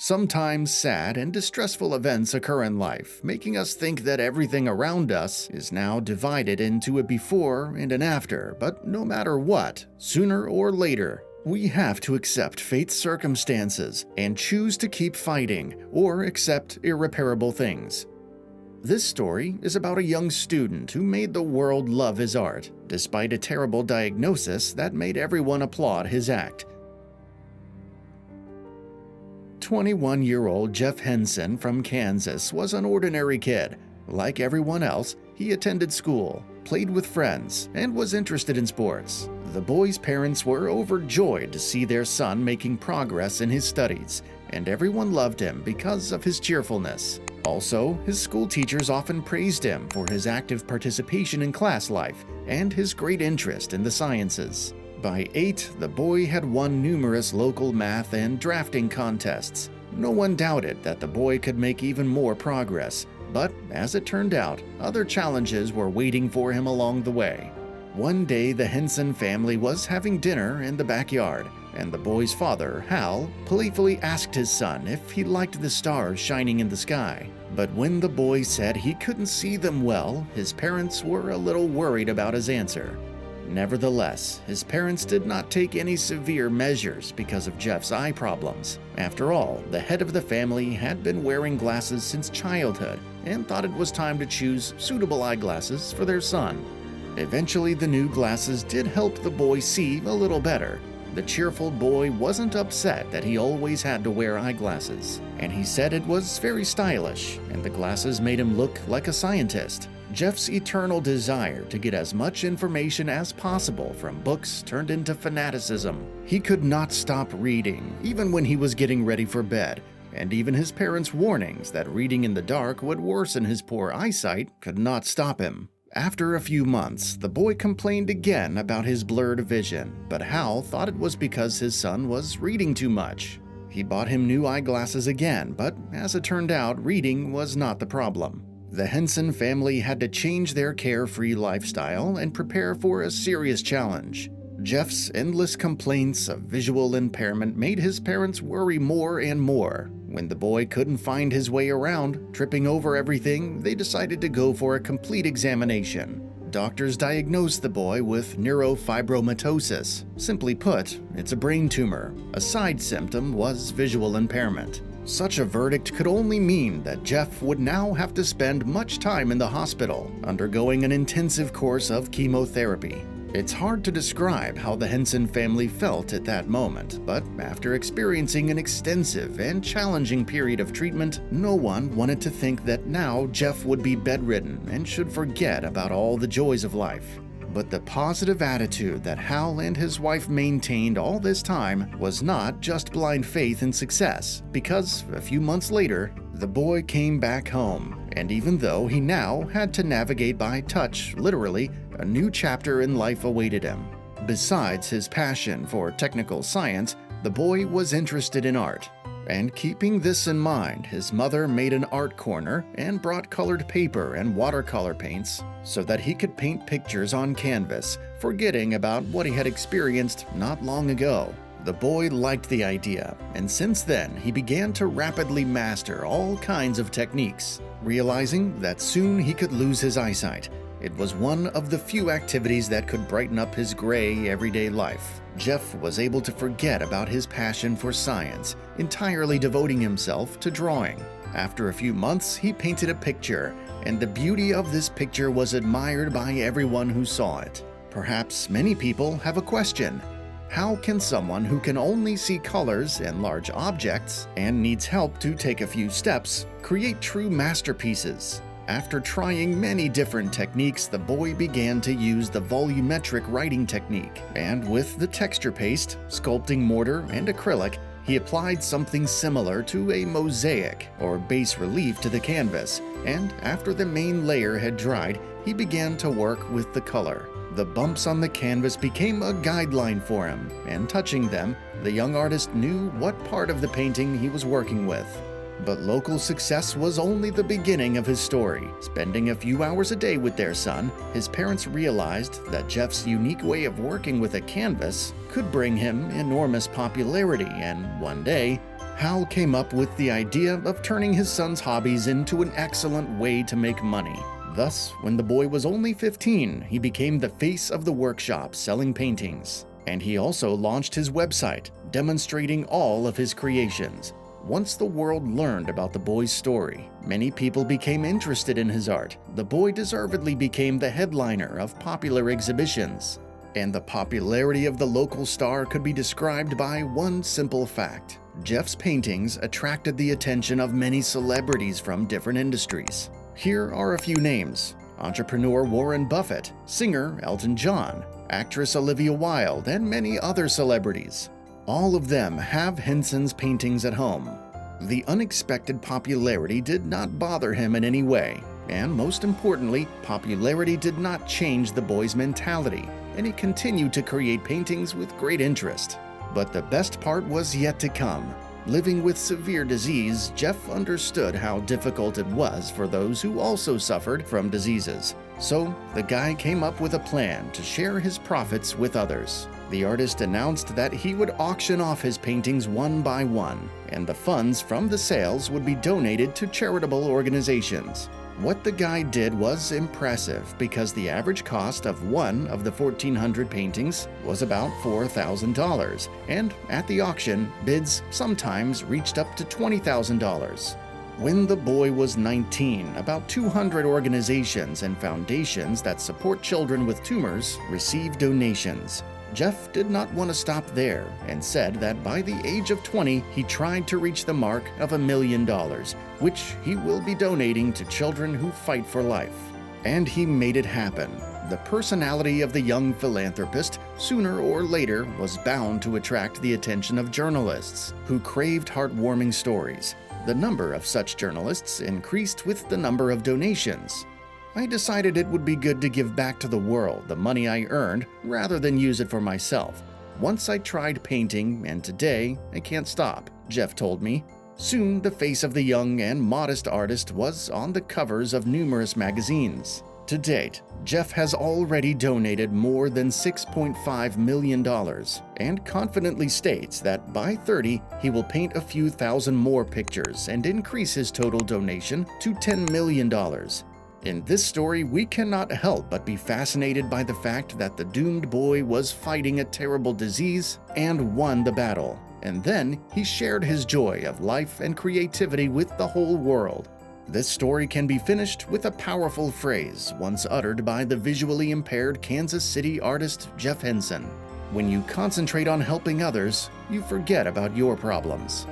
Sometimes sad and distressful events occur in life, making us think that everything around us is now divided into a before and an after, but no matter what, sooner or later, we have to accept fate's circumstances and choose to keep fighting or accept irreparable things. This story is about a young student who made the world love his art, despite a terrible diagnosis that made everyone applaud his act. 21-year-old Jeff Henson from Kansas was an ordinary kid. Like everyone else, he attended school, played with friends, and was interested in sports. The boy's parents were overjoyed to see their son making progress in his studies, and everyone loved him because of his cheerfulness. Also, his school teachers often praised him for his active participation in class life and his great interest in the sciences. By 8, the boy had won numerous local math and drafting contests. No one doubted that the boy could make even more progress, but as it turned out, other challenges were waiting for him along the way. One day, the Henson family was having dinner in the backyard, and the boy's father, Hal, playfully asked his son if he liked the stars shining in the sky. But when the boy said he couldn't see them well, his parents were a little worried about his answer. Nevertheless, his parents did not take any severe measures because of Jeff's eye problems. After all, the head of the family had been wearing glasses since childhood and thought it was time to choose suitable eyeglasses for their son. Eventually, the new glasses did help the boy see a little better. The cheerful boy wasn't upset that he always had to wear eyeglasses, and he said it was very stylish, and the glasses made him look like a scientist. Jeff's eternal desire to get as much information as possible from books turned into fanaticism. He could not stop reading, even when he was getting ready for bed, and even his parents' warnings that reading in the dark would worsen his poor eyesight could not stop him. After a few months, the boy complained again about his blurred vision, but Hal thought it was because his son was reading too much. He bought him new eyeglasses again, but as it turned out, reading was not the problem. The Henson family had to change their carefree lifestyle and prepare for a serious challenge. Jeff's endless complaints of visual impairment made his parents worry more and more. When the boy couldn't find his way around, tripping over everything, they decided to go for a complete examination. Doctors diagnosed the boy with neurofibromatosis. Simply put, it's a brain tumor. A side symptom was visual impairment. Such a verdict could only mean that Jeff would now have to spend much time in the hospital, undergoing an intensive course of chemotherapy. It's hard to describe how the Henson family felt at that moment, but after experiencing an extensive and challenging period of treatment, no one wanted to think that now Jeff would be bedridden and should forget about all the joys of life. But the positive attitude that Hal and his wife maintained all this time was not just blind faith in success, because a few months later, the boy came back home, and even though he now had to navigate by touch, literally, a new chapter in life awaited him. Besides his passion for technical science, the boy was interested in art. And keeping this in mind, his mother made an art corner and brought colored paper and watercolor paints so that he could paint pictures on canvas, forgetting about what he had experienced not long ago. The boy liked the idea, and since then he began to rapidly master all kinds of techniques. Realizing that soon he could lose his eyesight, it was one of the few activities that could brighten up his gray, everyday life. Jeff was able to forget about his passion for science, entirely devoting himself to drawing. After a few months, he painted a picture, and the beauty of this picture was admired by everyone who saw it. Perhaps many people have a question. How can someone who can only see colors and large objects and needs help to take a few steps create true masterpieces? After trying many different techniques, the boy began to use the volumetric writing technique, and with the texture paste, sculpting mortar, and acrylic, he applied something similar to a mosaic or bas relief to the canvas, and after the main layer had dried, he began to work with the color. The bumps on the canvas became a guideline for him, and touching them, the young artist knew what part of the painting he was working with. But local success was only the beginning of his story. Spending a few hours a day with their son, his parents realized that Jeff's unique way of working with a canvas could bring him enormous popularity, and one day, Hal came up with the idea of turning his son's hobbies into an excellent way to make money. Thus, when the boy was only 15, he became the face of the workshop selling paintings. And he also launched his website, demonstrating all of his creations. Once the world learned about the boy's story, many people became interested in his art. The boy deservedly became the headliner of popular exhibitions. And the popularity of the local star could be described by one simple fact. Jeff's paintings attracted the attention of many celebrities from different industries. Here are a few names: entrepreneur Warren Buffett, singer Elton John, actress Olivia Wilde, and many other celebrities. All of them have Henson's paintings at home. The unexpected popularity did not bother him in any way, and most importantly, popularity did not change the boy's mentality, and he continued to create paintings with great interest. But the best part was yet to come. Living with severe disease, Jeff understood how difficult it was for those who also suffered from diseases. So, the guy came up with a plan to share his profits with others. The artist announced that he would auction off his paintings one by one, and the funds from the sales would be donated to charitable organizations. What the guy did was impressive because the average cost of one of the 1,400 paintings was about $4,000, and at the auction, bids sometimes reached up to $20,000. When the boy was 19, about 200 organizations and foundations that support children with tumors received donations. Jeff did not want to stop there and said that by the age of 20, he tried to reach the mark of $1 million, which he will be donating to children who fight for life. And he made it happen. The personality of the young philanthropist, sooner or later, was bound to attract the attention of journalists who craved heartwarming stories. The number of such journalists increased with the number of donations. I decided it would be good to give back to the world the money I earned rather than use it for myself. Once I tried painting, and today I can't stop, Jeff told me. Soon, the face of the young and modest artist was on the covers of numerous magazines. To date, Jeff has already donated more than $6.5 million and confidently states that by 30, he will paint a few thousand more pictures and increase his total donation to $10 million. In this story, we cannot help but be fascinated by the fact that the doomed boy was fighting a terrible disease and won the battle. And then he shared his joy of life and creativity with the whole world. This story can be finished with a powerful phrase once uttered by the visually impaired Kansas City artist Jeff Henson. When you concentrate on helping others, you forget about your problems.